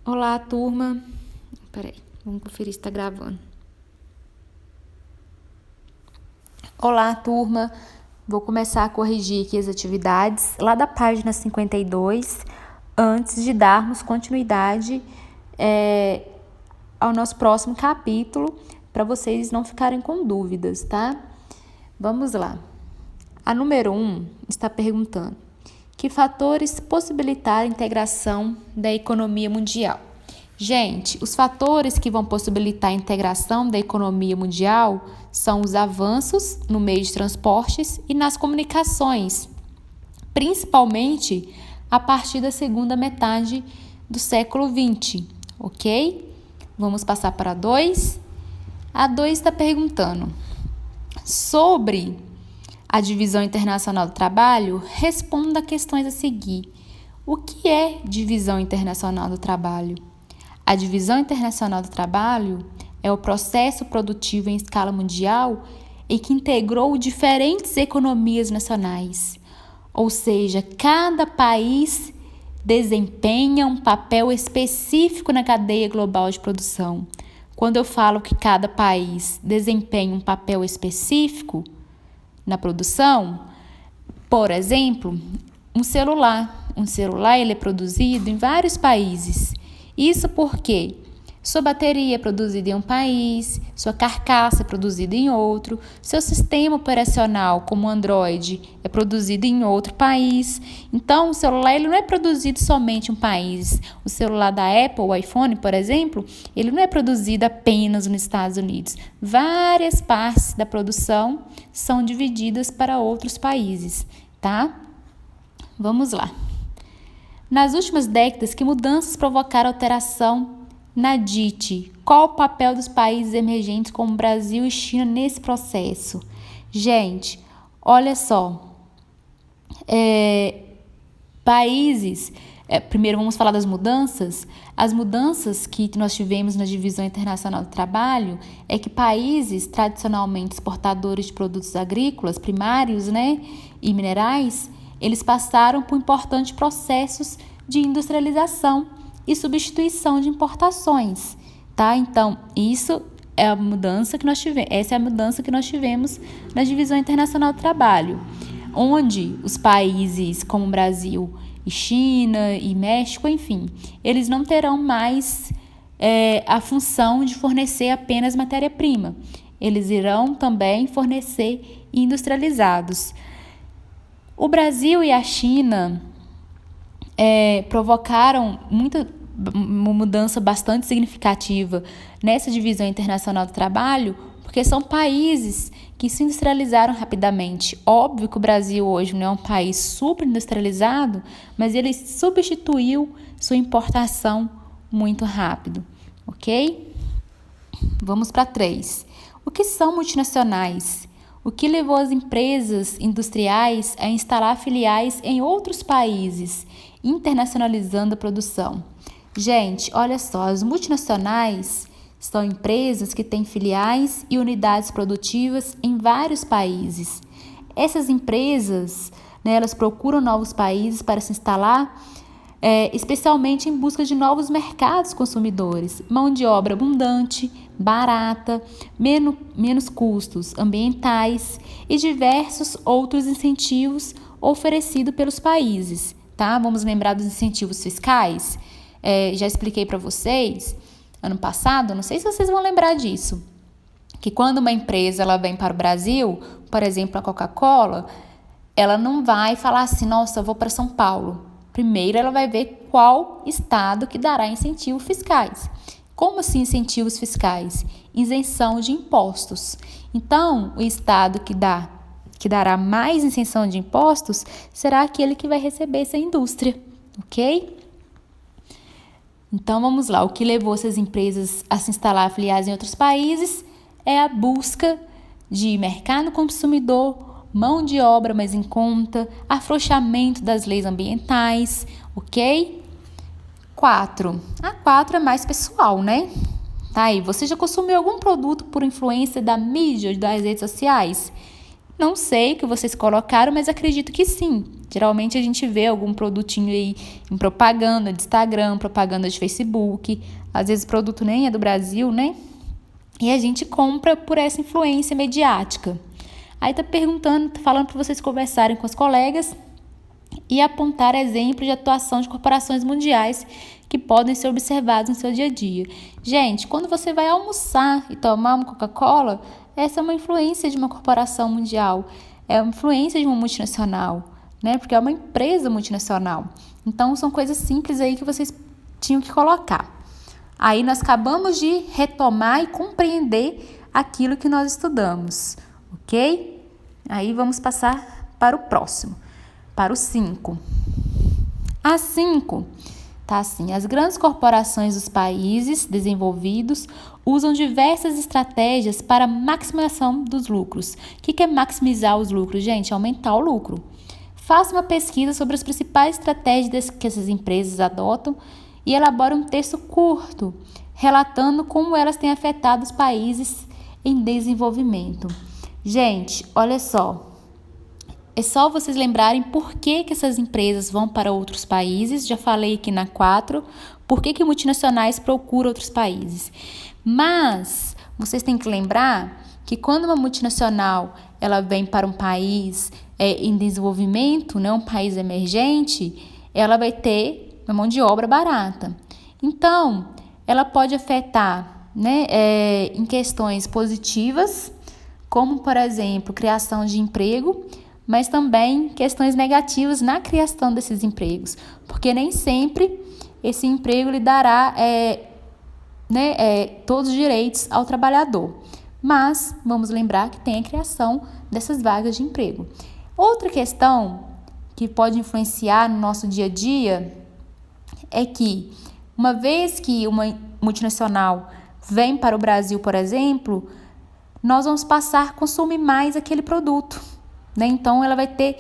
Olá, turma. Peraí, vamos conferir se está gravando. Olá, turma. Vou começar a corrigir aqui as atividades lá da página 52, antes de darmos continuidade ao nosso próximo capítulo, para vocês não ficarem com dúvidas, tá? Vamos lá. A número 1 está perguntando: que fatores possibilitaram a integração da economia mundial? Gente, os fatores que vão possibilitar a integração da economia mundial são os avanços no meio de transportes e nas comunicações, principalmente a partir da segunda metade do século XX, ok? Vamos passar para a 2. A 2 está perguntando sobre a divisão internacional do trabalho. Responda a questões a seguir. O que é divisão internacional do trabalho? A divisão internacional do trabalho é o processo produtivo em escala mundial em que integrou diferentes economias nacionais. Ou seja, cada país desempenha um papel específico na cadeia global de produção. Quando eu falo que cada país desempenha um papel específico na produção, por exemplo, um celular. Um celular ele é produzido em vários países. Isso porque sua bateria é produzida em um país, sua carcaça é produzida em outro, seu sistema operacional, como o Android, é produzido em outro país. Então, o celular ele não é produzido somente em um país. O celular da Apple, o iPhone, por exemplo, ele não é produzido apenas nos Estados Unidos. Várias partes da produção são divididas para outros países, tá? Vamos lá. Nas últimas décadas, que mudanças provocaram alteração na DIT? Qual o papel dos países emergentes como Brasil e China nesse processo? Gente, olha só. Primeiro vamos falar das mudanças. As mudanças que nós tivemos na divisão internacional do trabalho é que países tradicionalmente exportadores de produtos agrícolas primários, e minerais, eles passaram por importantes processos de industrialização e substituição de importações, tá? Então, isso é a mudança que nós tivemos. Essa é a mudança que nós tivemos na divisão internacional do trabalho, onde os países como Brasil e China e México, enfim, eles não terão mais a função de fornecer apenas matéria-prima. Eles irão também fornecer industrializados. O Brasil e a China provocaram uma mudança bastante significativa nessa divisão internacional do trabalho, porque são países que se industrializaram rapidamente. Óbvio que o Brasil hoje não é um país super industrializado, mas ele substituiu sua importação muito rápido, ok? Vamos para 3. O que são multinacionais? O que levou as empresas industriais a instalar filiais em outros países, internacionalizando a produção? Gente, olha só, as multinacionais são empresas que têm filiais e unidades produtivas em vários países. Essas empresas, elas procuram novos países para se instalar, especialmente em busca de novos mercados consumidores, mão de obra abundante, barata, menos custos ambientais e diversos outros incentivos oferecidos pelos países, tá? Vamos lembrar dos incentivos fiscais? Já expliquei para vocês ano passado, não sei se vocês vão lembrar disso, que quando uma empresa ela vem para o Brasil, por exemplo, a Coca-Cola, ela não vai falar assim, nossa, eu vou para São Paulo. Primeiro, ela vai ver qual estado que dará incentivos fiscais. Como assim incentivos fiscais? Isenção de impostos. Então, o estado que dará mais isenção de impostos será aquele que vai receber essa indústria, ok? Então, vamos lá. O que levou essas empresas a se instalar filiais em outros países é a busca de mercado consumidor, mão de obra mais em conta, afrouxamento das leis ambientais, ok? 4. A 4 é mais pessoal, Tá aí, você já consumiu algum produto por influência da mídia, das redes sociais? Não sei o que vocês colocaram, mas acredito que sim. Geralmente a gente vê algum produtinho aí em propaganda de Instagram, propaganda de Facebook. Às vezes o produto nem é do Brasil, né? E a gente compra por essa influência mediática. Aí tá perguntando, tá falando para vocês conversarem com os colegas e apontar exemplos de atuação de corporações mundiais que podem ser observados no seu dia a dia. Gente, quando você vai almoçar e tomar uma Coca-Cola, essa é uma influência de uma corporação mundial, é uma influência de uma multinacional, né? Porque é uma empresa multinacional. Então, são coisas simples aí que vocês tinham que colocar. Aí, nós acabamos de retomar e compreender aquilo que nós estudamos, ok? Aí, vamos passar para o próximo, para o 5. A 5 tá assim: as grandes corporações dos países desenvolvidos usam diversas estratégias para maximização dos lucros. O que é maximizar os lucros, gente? Aumentar o lucro. Faça uma pesquisa sobre as principais estratégias que essas empresas adotam e elabore um texto curto, relatando como elas têm afetado os países em desenvolvimento. Gente, olha só. É só vocês lembrarem por que essas empresas vão para outros países. Já falei aqui na 4, por que multinacionais procuram outros países. Mas vocês têm que lembrar que quando uma multinacional ela vem para um país em desenvolvimento, né, um país emergente, ela vai ter uma mão de obra barata. Então, ela pode afetar, né, em questões positivas, como, por exemplo, criação de emprego, mas também questões negativas na criação desses empregos, porque nem sempre esse emprego lhe dará todos os direitos ao trabalhador. Mas vamos lembrar que tem a criação dessas vagas de emprego. Outra questão que pode influenciar no nosso dia a dia é que, uma vez que uma multinacional vem para o Brasil, por exemplo, nós vamos passar a consumir mais aquele produto. Então, ela vai ter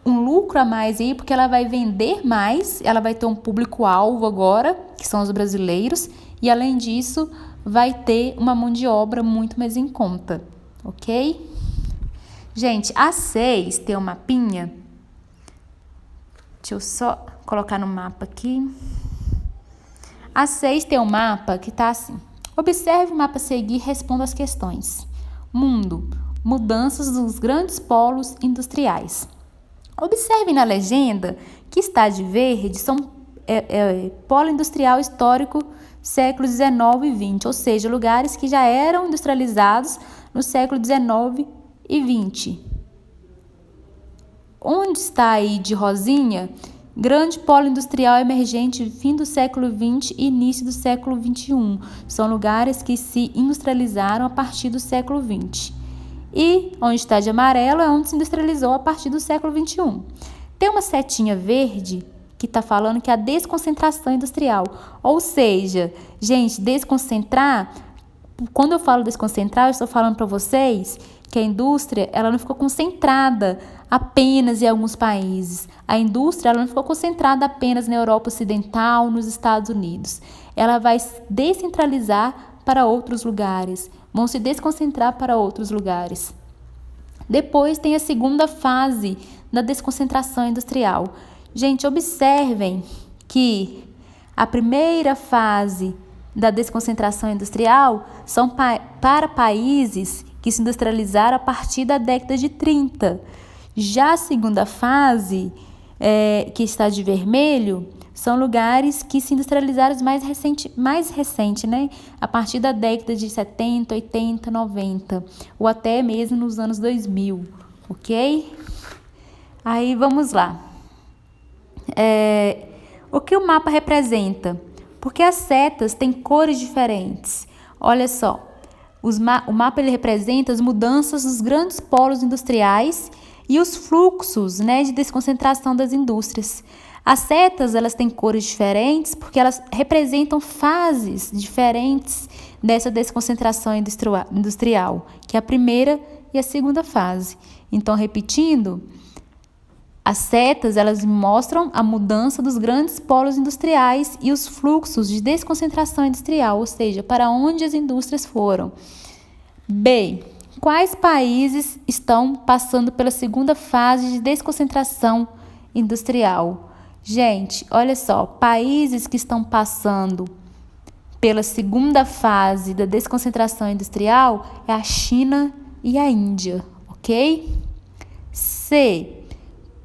um lucro a mais aí, porque ela vai vender mais, ela vai ter um público-alvo agora, que são os brasileiros, e além disso, vai ter uma mão de obra muito mais em conta, ok? Gente, a 6 tem um mapinha. Deixa eu só colocar no mapa aqui. A 6 tem um mapa que tá assim: observe o mapa a seguir e responda as questões. Mundo. Mudanças dos grandes polos industriais. Observe na legenda que está de verde são polo industrial histórico séculos 19 e 20, ou seja, lugares que já eram industrializados no século 19 e 20. Onde está aí de rosinha? Grande polo industrial emergente fim do século 20 e início do século 21. São lugares que se industrializaram a partir do século 20. E onde está de amarelo é onde se industrializou a partir do século 21. Tem uma setinha verde que está falando que é a desconcentração industrial. Ou seja, gente, desconcentrar, quando eu falo desconcentrar, eu estou falando para vocês que a indústria ela não ficou concentrada apenas em alguns países. A indústria ela não ficou concentrada apenas na Europa Ocidental, nos Estados Unidos. Ela vai descentralizar para outros lugares, vão se desconcentrar para outros lugares. Depois tem a segunda fase da desconcentração industrial. Gente, observem que a primeira fase da desconcentração industrial são para países que se industrializaram a partir da década de 30. Já a segunda fase, que está de vermelho, são lugares que se industrializaram mais recente, né? A partir da década de 70, 80, 90, ou até mesmo nos anos 2000, ok? Aí vamos lá. O que o mapa representa? Porque as setas têm cores diferentes. Olha só, o mapa ele representa as mudanças dos grandes polos industriais e os fluxos, né, de desconcentração das indústrias. As setas elas têm cores diferentes porque elas representam fases diferentes dessa desconcentração industrial, que é a primeira e a segunda fase. Então, repetindo, as setas elas mostram a mudança dos grandes polos industriais e os fluxos de desconcentração industrial, ou seja, para onde as indústrias foram. B. Quais países estão passando pela segunda fase de desconcentração industrial. Gente, olha só, países que estão passando pela segunda fase da desconcentração industrial é a China e a Índia, ok? C.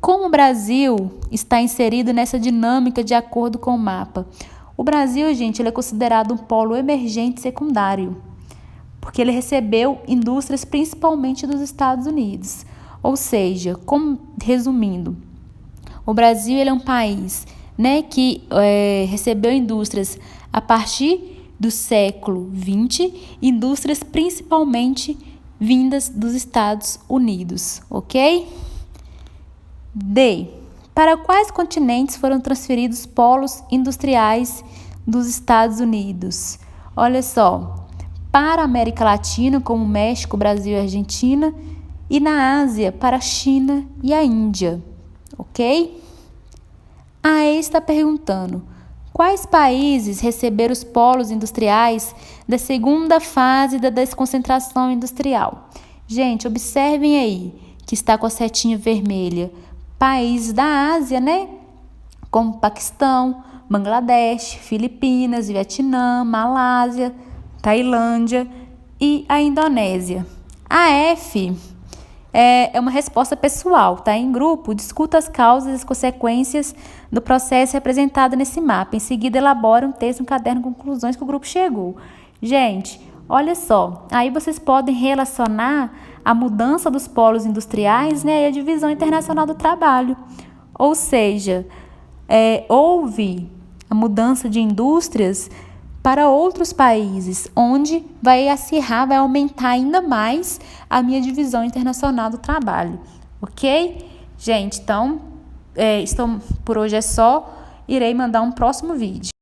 Como o Brasil está inserido nessa dinâmica de acordo com o mapa? O Brasil, gente, ele é considerado um polo emergente secundário, porque ele recebeu indústrias principalmente dos Estados Unidos. Ou seja, resumindo, o Brasil ele é um país, né, que recebeu indústrias a partir do século XX, indústrias principalmente vindas dos Estados Unidos, ok? D. Para quais continentes foram transferidos polos industriais dos Estados Unidos? Olha só, para a América Latina, como México, Brasil e Argentina, e na Ásia, para a China e a Índia, ok? A E está perguntando, quais países receberam os polos industriais da segunda fase da desconcentração industrial? Gente, observem aí, que está com a setinha vermelha, países da Ásia, né? Como Paquistão, Bangladesh, Filipinas, Vietnã, Malásia, Tailândia e a Indonésia. A F é uma resposta pessoal, tá? Em grupo, discuta as causas e as consequências do processo representado nesse mapa. Em seguida, elabora um texto, um caderno com conclusões que o grupo chegou. Gente, olha só, aí vocês podem relacionar a mudança dos polos industriais, né, e a divisão internacional do trabalho. Ou seja, houve a mudança de indústrias para outros países, onde vai acirrar, vai aumentar ainda mais a minha divisão internacional do trabalho, ok? Gente, então, por hoje é só, irei mandar um próximo vídeo.